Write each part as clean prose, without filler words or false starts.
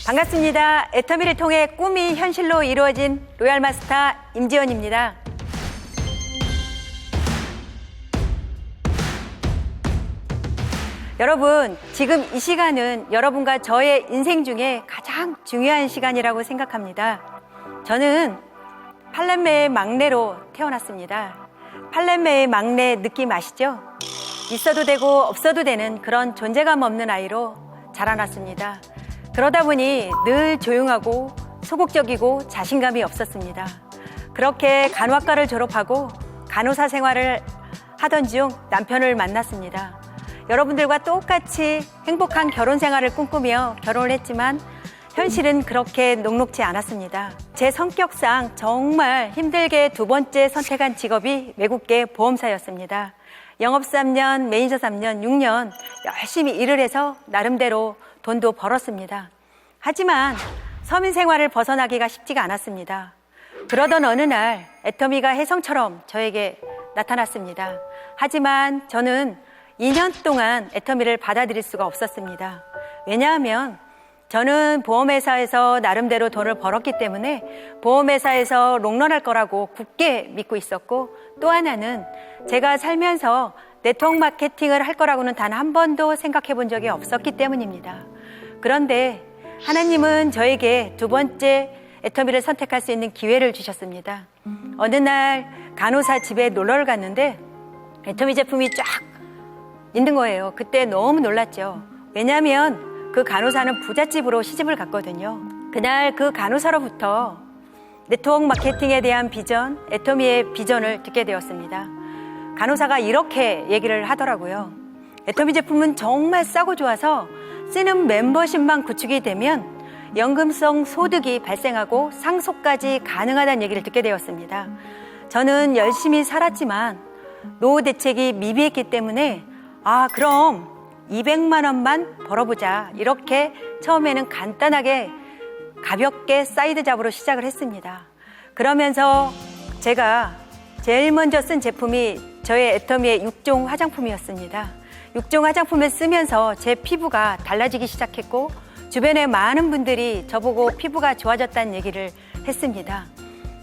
반갑습니다. 애터미를 통해 꿈이 현실로 이루어진 로얄마스터 임지연입니다. 여러분, 지금 이 시간은 여러분과 저의 인생 중에 가장 중요한 시간이라고 생각합니다. 저는 팔남매의 막내로 태어났습니다. 팔남매의 막내 느낌 아시죠? 있어도 되고 없어도 되는 그런 존재감 없는 아이로 자라났습니다. 그러다 보니 늘 조용하고 소극적이고 자신감이 없었습니다. 그렇게 간호학과를 졸업하고 간호사 생활을 하던 중 남편을 만났습니다. 여러분들과 똑같이 행복한 결혼 생활을 꿈꾸며 결혼을 했지만 현실은 그렇게 녹록지 않았습니다. 제 성격상 정말 힘들게 두 번째 선택한 직업이 외국계 보험사였습니다. 영업 3년, 매니저 3년, 6년 열심히 일을 해서 나름대로 돈도 벌었습니다. 하지만 서민 생활을 벗어나기가 쉽지가 않았습니다. 그러던 어느 날 애터미가 혜성처럼 저에게 나타났습니다. 하지만 저는 2년 동안 애터미를 받아들일 수가 없었습니다. 왜냐하면 저는 보험회사에서 나름대로 돈을 벌었기 때문에 보험회사에서 롱런할 거라고 굳게 믿고 있었고, 또 하나는 제가 살면서 네트워크 마케팅을 할 거라고는 단 한 번도 생각해 본 적이 없었기 때문입니다. 그런데 하나님은 저에게 두 번째 애터미를 선택할 수 있는 기회를 주셨습니다. 어느 날 간호사 집에 놀러를 갔는데 애터미 제품이 쫙 있는 거예요. 그때 너무 놀랐죠. 왜냐하면 그 간호사는 부잣집으로 시집을 갔거든요. 그날 그 간호사로부터 네트워크 마케팅에 대한 비전, 애터미의 비전을 듣게 되었습니다. 간호사가 이렇게 얘기를 하더라고요. 애터미 제품은 정말 싸고 좋아서 쓰는 멤버십만 구축이 되면 연금성 소득이 발생하고 상속까지 가능하다는 얘기를 듣게 되었습니다. 저는 열심히 살았지만 노후 대책이 미비했기 때문에 그럼 200만 원만 벌어보자, 이렇게 처음에는 간단하게 가볍게 사이드 잡으로 시작을 했습니다. 그러면서 제가 제일 먼저 쓴 제품이 저의 애터미의 6종 화장품이었습니다. 6종 화장품을 쓰면서 제 피부가 달라지기 시작했고 주변의 많은 분들이 저보고 피부가 좋아졌다는 얘기를 했습니다.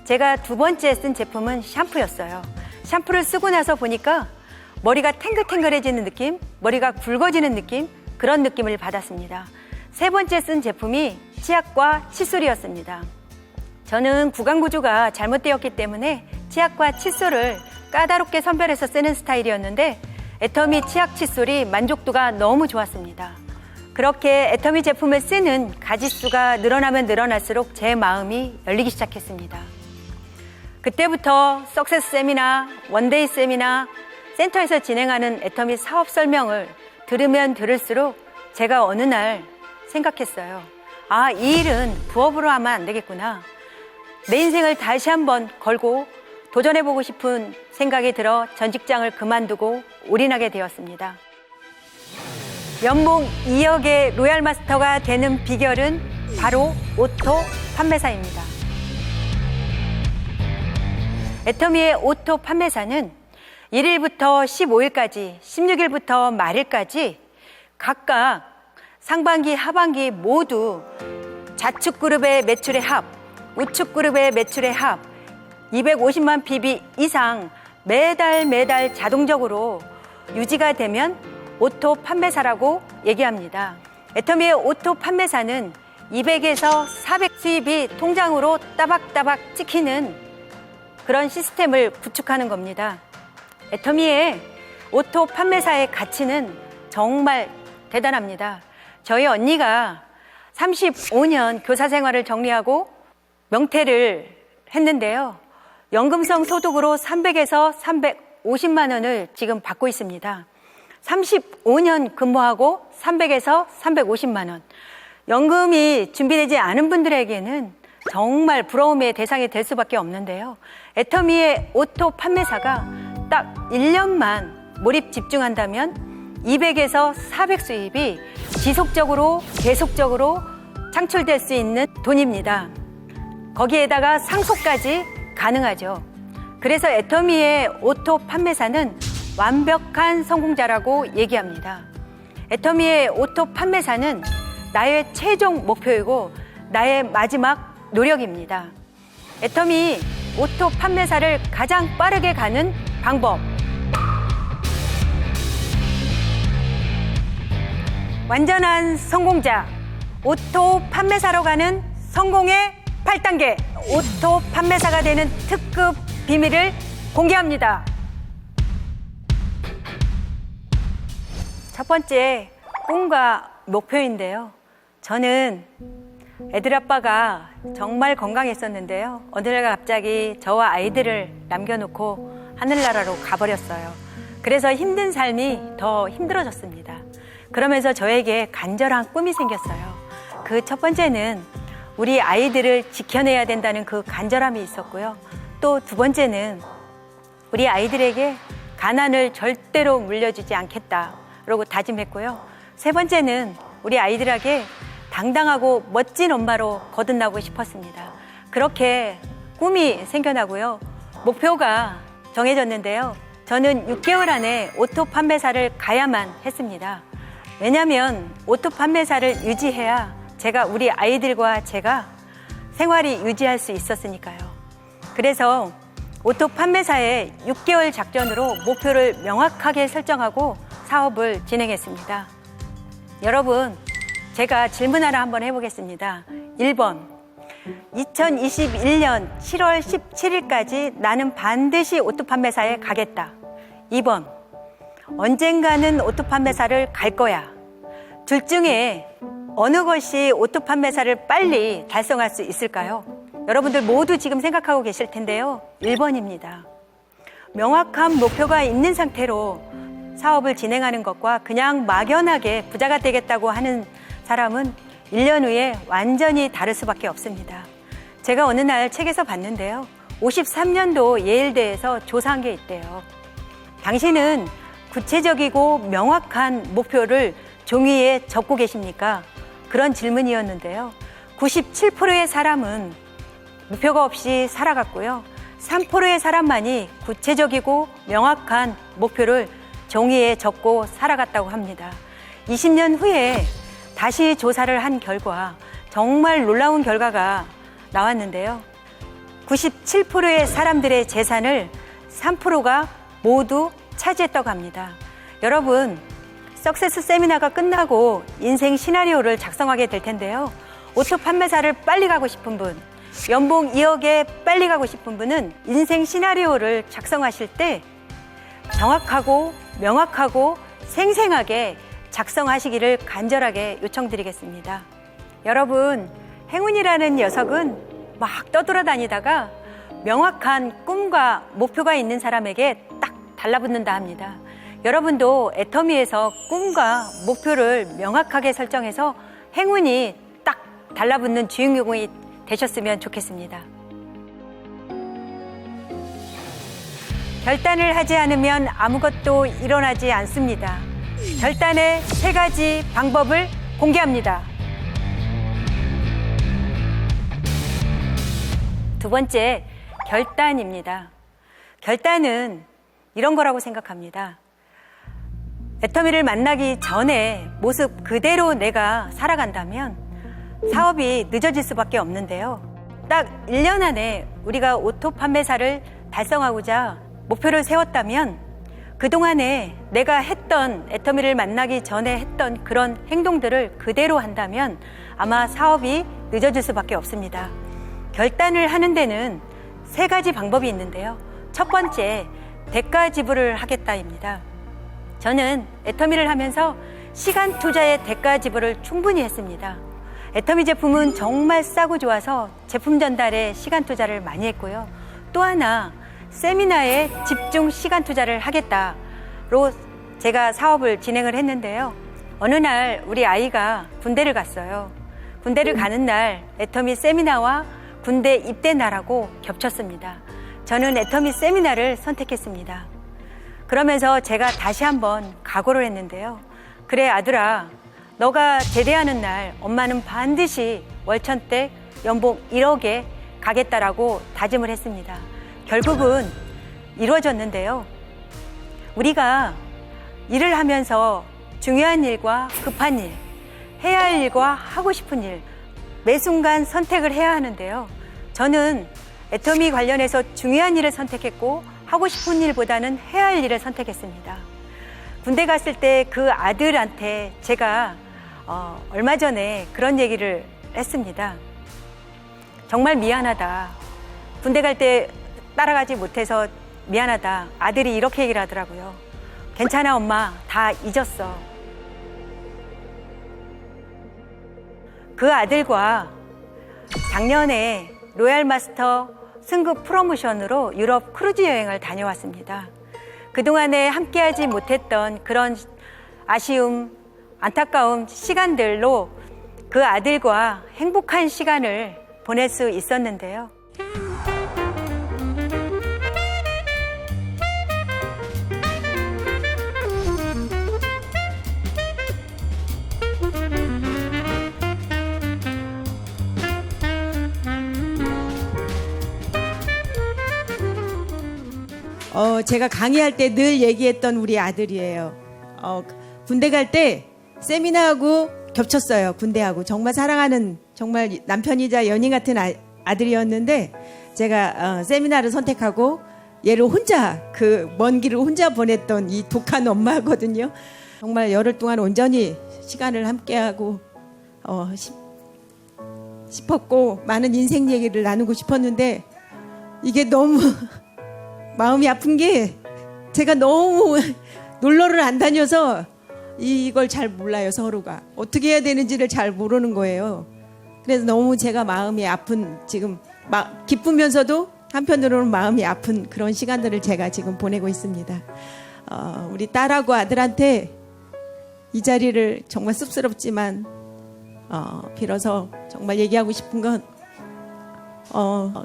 제가 두 번째 쓴 제품은 샴푸였어요. 샴푸를 쓰고 나서 보니까 머리가 탱글탱글해지는 느낌, 머리가 굵어지는 느낌, 그런 느낌을 받았습니다. 세 번째 쓴 제품이 치약과 칫솔이었습니다. 저는 구강 구조가 잘못되었기 때문에 치약과 칫솔을 까다롭게 선별해서 쓰는 스타일이었는데 애터미 치약 칫솔이 만족도가 너무 좋았습니다. 그렇게 애터미 제품을 쓰는 가지수가 늘어나면 늘어날수록 제 마음이 열리기 시작했습니다. 그때부터 석세스 세미나, 원데이 세미나, 센터에서 진행하는 애터미 사업 설명을 들으면 들을수록 제가 어느 날 생각했어요. 이 일은 부업으로 하면 안 되겠구나. 내 인생을 다시 한번 걸고 도전해보고 싶은 생각이 들어 전 직장을 그만두고 올인하게 되었습니다. 연봉 2억의 로얄마스터가 되는 비결은 바로 오토 판매사입니다. 애터미의 오토 판매사는 1일부터 15일까지, 16일부터 말일까지 각각 상반기, 하반기 모두 좌측그룹의 매출의 합, 우측그룹의 매출의 합 250만 PB 이상 매달 자동적으로 유지가 되면 오토 판매사라고 얘기합니다. 애터미의 오토 판매사는 200에서 400 수입이 통장으로 따박따박 찍히는 그런 시스템을 구축하는 겁니다. 애터미의 오토 판매사의 가치는 정말 대단합니다. 저희 언니가 35년 교사 생활을 정리하고 명퇴를 했는데요. 연금성 소득으로 300에서 350만 원을 지금 받고 있습니다. 35년 근무하고 300에서 350만 원. 연금이 준비되지 않은 분들에게는 정말 부러움의 대상이 될 수밖에 없는데요. 애터미의 오토 판매사가 딱 1년만 몰입 집중한다면 200에서 400 수입이 지속적으로 계속적으로 창출될 수 있는 돈입니다. 거기에다가 상속까지 가능하죠. 그래서 애터미의 오토 판매사는 완벽한 성공자라고 얘기합니다. 애터미의 오토 판매사는 나의 최종 목표이고 나의 마지막 노력입니다. 애터미 오토 판매사를 가장 빠르게 가는 방법. 완전한 성공자, 오토 판매사로 가는 성공의 8단계, 오토 판매사가 되는 특급 비밀을 공개합니다. 첫 번째, 꿈과 목표인데요. 저는 애들 아빠가 정말 건강했었는데요. 어느 날 갑자기 저와 아이들을 남겨놓고 하늘나라로 가버렸어요. 그래서 힘든 삶이 더 힘들어졌습니다. 그러면서 저에게 간절한 꿈이 생겼어요. 그 첫 번째는 우리 아이들을 지켜내야 된다는 그 간절함이 있었고요. 또 두 번째는 우리 아이들에게 가난을 절대로 물려주지 않겠다라고 다짐했고요. 세 번째는 우리 아이들에게 당당하고 멋진 엄마로 거듭나고 싶었습니다. 그렇게 꿈이 생겨나고요. 목표가 정해졌는데요. 저는 6개월 안에 오토 판매사를 가야만 했습니다. 왜냐하면 오토 판매사를 유지해야 제가 우리 아이들과 제가 생활이 유지할 수 있었으니까요. 그래서 오토 판매사의 6개월 작전으로 목표를 명확하게 설정하고 사업을 진행했습니다. 여러분, 제가 질문 하나 한번 해보겠습니다. 1번, 2021년 7월 17일까지 나는 반드시 오토 판매사에 가겠다. 2번, 언젠가는 오토 판매사를 갈 거야. 둘 중에 어느 것이 오토 판매사를 빨리 달성할 수 있을까요? 여러분들 모두 지금 생각하고 계실 텐데요. 1번입니다. 명확한 목표가 있는 상태로 사업을 진행하는 것과 그냥 막연하게 부자가 되겠다고 하는 사람은 1년 후에 완전히 다를 수밖에 없습니다. 제가 어느 날 책에서 봤는데요. 53년도 예일대에서 조사한 게 있대요. 당신은 구체적이고 명확한 목표를 종이에 적고 계십니까? 그런 질문이었는데요. 97%의 사람은 목표가 없이 살아갔고요. 3%의 사람만이 구체적이고 명확한 목표를 종이에 적고 살아갔다고 합니다. 20년 후에 다시 조사를 한 결과 정말 놀라운 결과가 나왔는데요. 97%의 사람들의 재산을 3%가 모두 차지했다고 합니다. 여러분, 석세스 세미나가 끝나고 인생 시나리오를 작성하게 될 텐데요. 오토 판매사를 빨리 가고 싶은 분, 연봉 2억에 빨리 가고 싶은 분은 인생 시나리오를 작성하실 때 정확하고 명확하고 생생하게 작성하시기를 간절하게 요청드리겠습니다. 여러분, 행운이라는 녀석은 막 떠돌아다니다가 명확한 꿈과 목표가 있는 사람에게 딱 달라붙는다 합니다. 여러분도 애터미에서 꿈과 목표를 명확하게 설정해서 행운이 딱 달라붙는 주인공이 되셨으면 좋겠습니다. 결단을 하지 않으면 아무것도 일어나지 않습니다. 결단의 3가지 방법을 공개합니다. 두 번째, 결단입니다. 결단은 이런 거라고 생각합니다. 애터미를 만나기 전에 모습 그대로 내가 살아간다면 사업이 늦어질 수밖에 없는데요. 딱 1년 안에 우리가 오토 판매사를 달성하고자 목표를 세웠다면 그동안에 내가 했던, 애터미를 만나기 전에 했던 그런 행동들을 그대로 한다면 아마 사업이 늦어질 수밖에 없습니다. 결단을 하는 데는 3가지 방법이 있는데요. 첫 번째, 대가 지불을 하겠다입니다. 저는 애터미를 하면서 시간 투자의 대가 지불을 충분히 했습니다. 애터미 제품은 정말 싸고 좋아서 제품 전달에 시간 투자를 많이 했고요. 또 하나, 세미나에 집중 시간 투자를 하겠다로 제가 사업을 진행을 했는데요. 어느 날 우리 아이가 군대를 갔어요. 군대를 가는 날 애터미 세미나와 군대 입대 날하고 겹쳤습니다. 저는 애터미 세미나를 선택했습니다. 그러면서 제가 다시 한번 각오를 했는데요. 그래 아들아, 너가 제대하는 날 엄마는 반드시 월천댁 연봉 1억에 가겠다라고 다짐을 했습니다. 결국은 이루어졌는데요. 우리가 일을 하면서 중요한 일과 급한 일, 해야 할 일과 하고 싶은 일, 매 순간 선택을 해야 하는데요. 저는 애터미 관련해서 중요한 일을 선택했고 하고 싶은 일보다는 해야 할 일을 선택했습니다. 군대 갔을 때 그 아들한테 제가 얼마 전에 그런 얘기를 했습니다. 정말 미안하다. 군대 갈 때 따라가지 못해서 미안하다. 아들이 이렇게 얘기를 하더라고요. 괜찮아 엄마, 다 잊었어. 그 아들과 작년에 로얄 마스터 승급 프로모션으로 유럽 크루즈 여행을 다녀왔습니다. 그동안에 함께하지 못했던 그런 아쉬움, 안타까운 시간들로 그 아들과 행복한 시간을 보낼 수 있었는데요. 제가 강의할 때 늘 얘기했던 우리 아들이에요. 군대 갈 때 세미나하고 겹쳤어요. 군대하고. 정말 사랑하는 정말 남편이자 연인 같은 아들이었는데 제가 세미나를 선택하고 얘를 혼자 그 먼 길을 혼자 보냈던 이 독한 엄마거든요. 정말 열흘 동안 온전히 시간을 함께하고 싶었고 많은 인생 얘기를 나누고 싶었는데 이게 너무 마음이 아픈 게 제가 너무 놀러를 안 다녀서 이걸 잘 몰라요. 서로가 어떻게 해야 되는지를 잘 모르는 거예요. 그래서 너무 제가 마음이 아픈 지금 기쁘면서도 한편으로는 마음이 아픈 그런 시간들을 제가 지금 보내고 있습니다. 우리 딸하고 아들한테 이 자리를 정말 씁스럽지만 빌어서 정말 얘기하고 싶은 건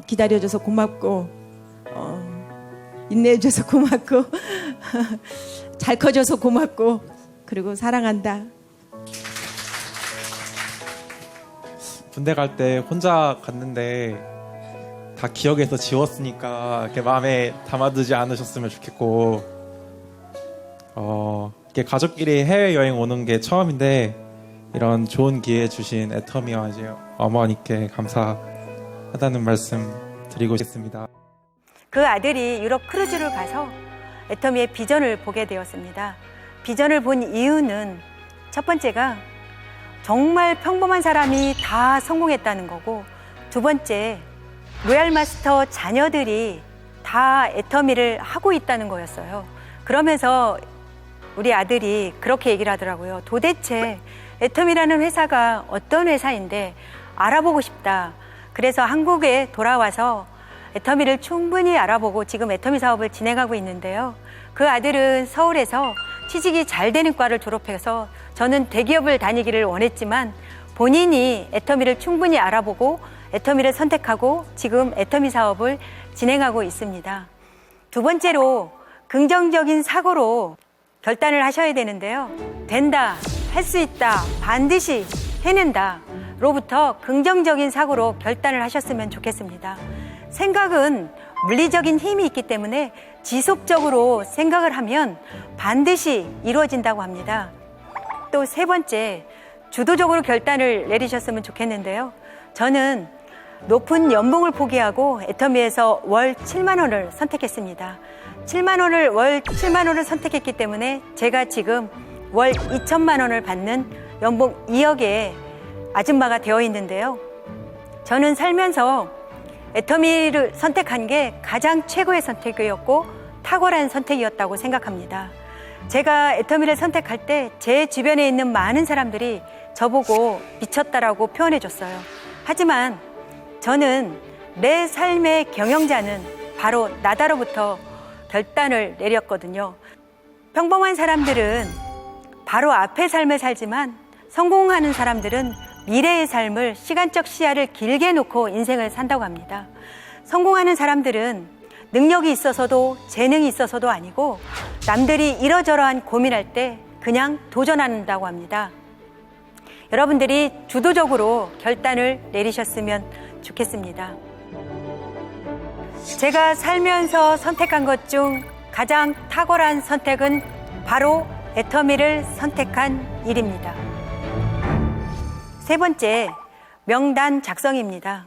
기다려줘서 고맙고 인내해줘서 고맙고 잘 커줘서 고맙고 그리고 사랑한다. 군대 갈 때 혼자 갔는데 다 기억에서 지웠으니까 이렇게 마음에 담아두지 않으셨으면 좋겠고 이렇게 가족끼리 해외여행 오는 게 처음인데 이런 좋은 기회 주신 애터미와 이제 어머니께 감사하다는 말씀 드리고 싶습니다. 그 아들이 유럽 크루즈를 가서 애터미의 비전을 보게 되었습니다. 비전을 본 이유는 첫 번째가 정말 평범한 사람이 다 성공했다는 거고, 두 번째 로얄 마스터 자녀들이 다 애터미를 하고 있다는 거였어요. 그러면서 우리 아들이 그렇게 얘기를 하더라고요. 도대체 애터미라는 회사가 어떤 회사인데 알아보고 싶다. 그래서 한국에 돌아와서 애터미를 충분히 알아보고 지금 애터미 사업을 진행하고 있는데요. 그 아들은 서울에서 취직이 잘 되는 과를 졸업해서 저는 대기업을 다니기를 원했지만 본인이 애터미를 충분히 알아보고 애터미를 선택하고 지금 애터미 사업을 진행하고 있습니다. 두 번째로 긍정적인 사고로 결단을 하셔야 되는데요. 된다, 할 수 있다, 반드시 해낸다 로부터 긍정적인 사고로 결단을 하셨으면 좋겠습니다. 생각은 물리적인 힘이 있기 때문에 지속적으로 생각을 하면 반드시 이루어진다고 합니다. 또 세 번째, 주도적으로 결단을 내리셨으면 좋겠는데요. 저는 높은 연봉을 포기하고 애터미에서 월 7만 원을 선택했습니다. 월 7만 원을 선택했기 때문에 제가 지금 월 2천만 원을 받는 연봉 2억의 아줌마가 되어 있는데요. 저는 살면서 애터미를 선택한 게 가장 최고의 선택이었고 탁월한 선택이었다고 생각합니다. 제가 애터미를 선택할 때 제 주변에 있는 많은 사람들이 저보고 미쳤다라고 표현해 줬어요. 하지만 저는 내 삶의 경영자는 바로 나다로부터 결단을 내렸거든요. 평범한 사람들은 바로 앞의 삶을 살지만 성공하는 사람들은 미래의 삶을, 시간적 시야를 길게 놓고 인생을 산다고 합니다. 성공하는 사람들은 능력이 있어서도 재능이 있어서도 아니고 남들이 이러저러한 고민할 때 그냥 도전한다고 합니다. 여러분들이 주도적으로 결단을 내리셨으면 좋겠습니다. 제가 살면서 선택한 것 중 가장 탁월한 선택은 바로 애터미를 선택한 일입니다. 세 번째, 명단 작성입니다.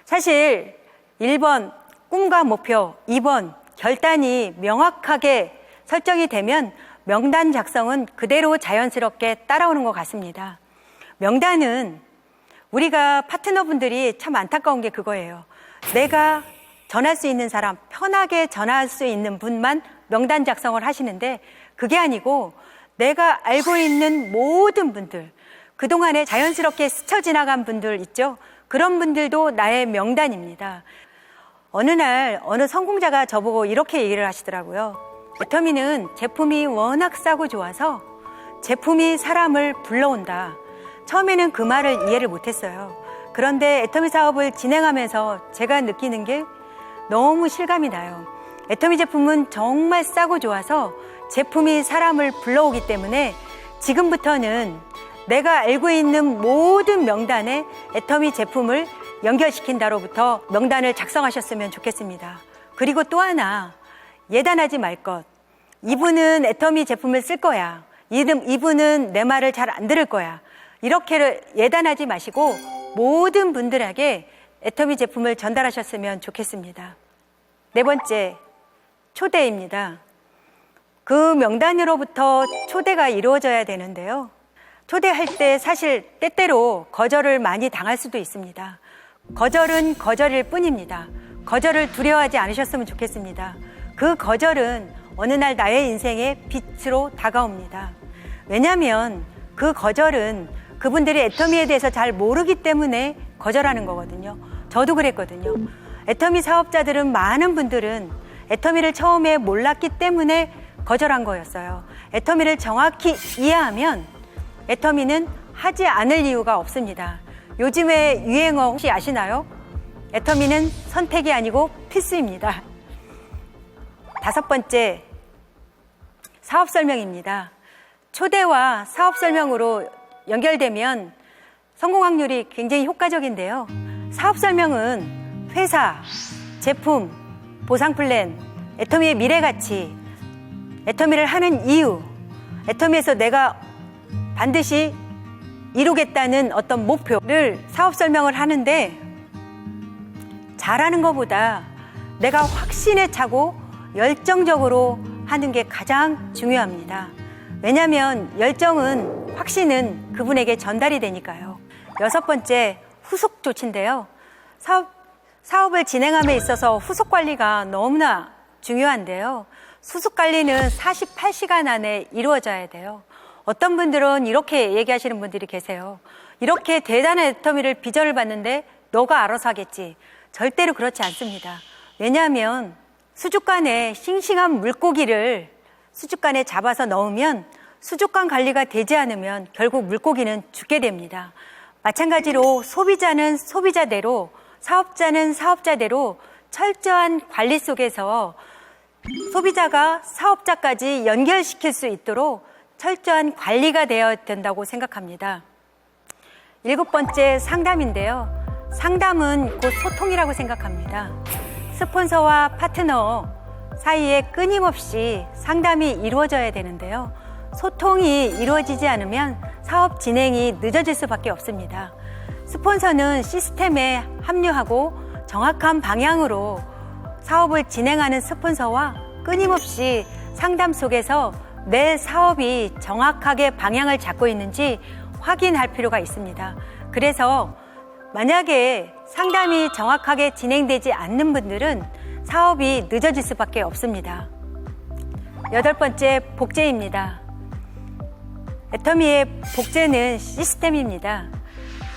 사실 1번 꿈과 목표, 2번 결단이 명확하게 설정이 되면 명단 작성은 그대로 자연스럽게 따라오는 것 같습니다. 명단은 우리가 파트너분들이 참 안타까운 게 그거예요. 내가 전할 수 있는 사람, 편하게 전할 수 있는 분만 명단 작성을 하시는데 그게 아니고 내가 알고 있는 모든 분들, 그동안에 자연스럽게 스쳐 지나간 분들 있죠? 그런 분들도 나의 명단입니다. 어느 날 어느 성공자가 저보고 이렇게 얘기를 하시더라고요. 애터미는 제품이 워낙 싸고 좋아서 제품이 사람을 불러온다. 처음에는 그 말을 이해를 못했어요. 그런데 애터미 사업을 진행하면서 제가 느끼는 게 너무 실감이 나요. 애터미 제품은 정말 싸고 좋아서 제품이 사람을 불러오기 때문에 지금부터는 내가 알고 있는 모든 명단에 애터미 제품을 연결시킨다로부터 명단을 작성하셨으면 좋겠습니다. 그리고 또 하나, 예단하지 말 것. 이분은 애터미 제품을 쓸 거야. 이분은 내 말을 잘 안 들을 거야. 이렇게 예단하지 마시고 모든 분들에게 애터미 제품을 전달하셨으면 좋겠습니다. 네 번째, 초대입니다. 그 명단으로부터 초대가 이루어져야 되는데요. 초대할 때 사실 때때로 거절을 많이 당할 수도 있습니다. 거절은 거절일 뿐입니다. 거절을 두려워하지 않으셨으면 좋겠습니다. 그 거절은 어느 날 나의 인생에 빛으로 다가옵니다. 왜냐하면 그 거절은 그분들이 애터미에 대해서 잘 모르기 때문에 거절하는 거거든요. 저도 그랬거든요. 애터미 사업자들은 많은 분들은 애터미를 처음에 몰랐기 때문에 거절한 거였어요. 애터미를 정확히 이해하면 애터미는 하지 않을 이유가 없습니다. 요즘에 유행어 혹시 아시나요? 애터미는 선택이 아니고 필수입니다. 다섯 번째, 사업 설명입니다. 초대와 사업 설명으로 연결되면 성공 확률이 굉장히 효과적인데요. 사업 설명은 회사, 제품, 보상 플랜, 애터미의 미래 가치, 애터미를 하는 이유, 애터미에서 내가 반드시 이루겠다는 어떤 목표를 사업 설명을 하는데 잘하는 것보다 내가 확신에 차고 열정적으로 하는 게 가장 중요합니다. 왜냐하면 열정은, 확신은 그분에게 전달이 되니까요. 여섯 번째, 후속 조치인데요. 사업을 진행함에 있어서 후속 관리가 너무나 중요한데요. 후속 관리는 48시간 안에 이루어져야 돼요. 어떤 분들은 이렇게 얘기하시는 분들이 계세요. 이렇게 대단한 애터미를 비전을 봤는데 너가 알아서 하겠지. 절대로 그렇지 않습니다. 왜냐하면 수족관에 싱싱한 물고기를 수족관에 잡아서 넣으면 수족관 관리가 되지 않으면 결국 물고기는 죽게 됩니다. 마찬가지로 소비자는 소비자대로, 사업자는 사업자대로 철저한 관리 속에서 소비자가 사업자까지 연결시킬 수 있도록 철저한 관리가 되어야 된다고 생각합니다. 일곱 번째, 상담인데요. 상담은 곧 소통이라고 생각합니다. 스폰서와 파트너 사이에 끊임없이 상담이 이루어져야 되는데요. 소통이 이루어지지 않으면 사업 진행이 늦어질 수밖에 없습니다. 스폰서는 시스템에 합류하고 정확한 방향으로 사업을 진행하는 스폰서와 끊임없이 상담 속에서 내 사업이 정확하게 방향을 잡고 있는지 확인할 필요가 있습니다. 그래서 만약에 상담이 정확하게 진행되지 않는 분들은 사업이 늦어질 수밖에 없습니다. 여덟 번째, 복제입니다. 애터미의 복제는 시스템입니다.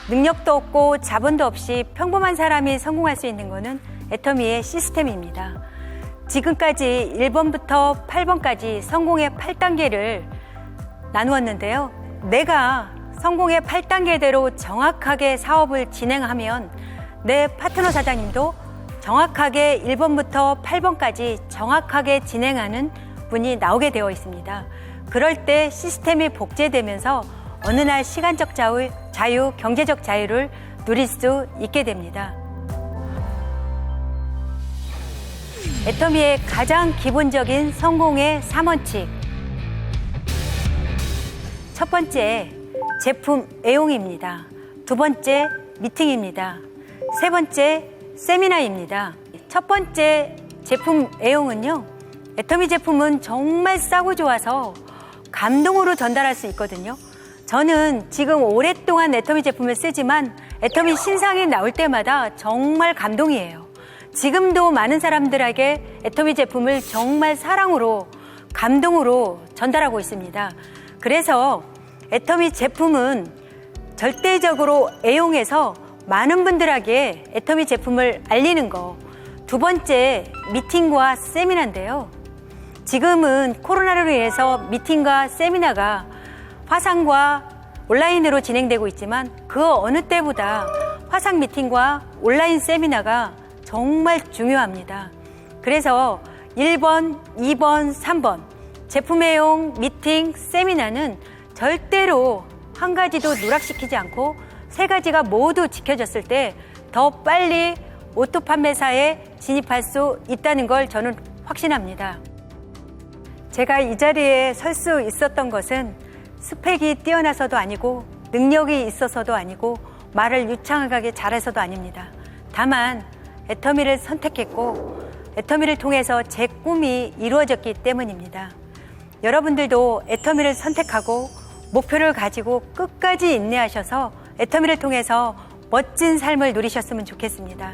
능력도 없고 자본도 없이 평범한 사람이 성공할 수 있는 것은 애터미의 시스템입니다. 지금까지 1번부터 8번까지 성공의 8단계를 나누었는데요. 내가 성공의 8단계대로 정확하게 사업을 진행하면 내 파트너 사장님도 정확하게 1번부터 8번까지 정확하게 진행하는 분이 나오게 되어 있습니다. 그럴 때 시스템이 복제되면서 어느 날 시간적 자유, 경제적 자유를 누릴 수 있게 됩니다. 애터미의 가장 기본적인 성공의 3원칙. 첫 번째, 제품 애용입니다. 두 번째, 미팅입니다. 세 번째, 세미나입니다. 첫 번째 제품 애용은요, 애터미 제품은 정말 싸고 좋아서 감동으로 전달할 수 있거든요. 저는 지금 오랫동안 애터미 제품을 쓰지만 애터미 신상이 나올 때마다 정말 감동이에요. 지금도 많은 사람들에게 애터미 제품을 정말 사랑으로, 감동으로 전달하고 있습니다. 그래서 애터미 제품은 절대적으로 애용해서 많은 분들에게 애터미 제품을 알리는 거. 두 번째, 미팅과 세미나인데요. 지금은 코로나로 인해서 미팅과 세미나가 화상과 온라인으로 진행되고 있지만 그 어느 때보다 화상 미팅과 온라인 세미나가 정말 중요합니다. 그래서 1번, 2번, 3번 제품 애용, 미팅, 세미나는 절대로 한 가지도 누락시키지 않고 세 가지가 모두 지켜졌을 때 더 빨리 오토 판매사에 진입할 수 있다는 걸 저는 확신합니다. 제가 이 자리에 설 수 있었던 것은 스펙이 뛰어나서도 아니고 능력이 있어서도 아니고 말을 유창하게 잘해서도 아닙니다. 다만 애터미를 선택했고 애터미를 통해서 제 꿈이 이루어졌기 때문입니다. 여러분들도 애터미를 선택하고 목표를 가지고 끝까지 인내하셔서 애터미를 통해서 멋진 삶을 누리셨으면 좋겠습니다.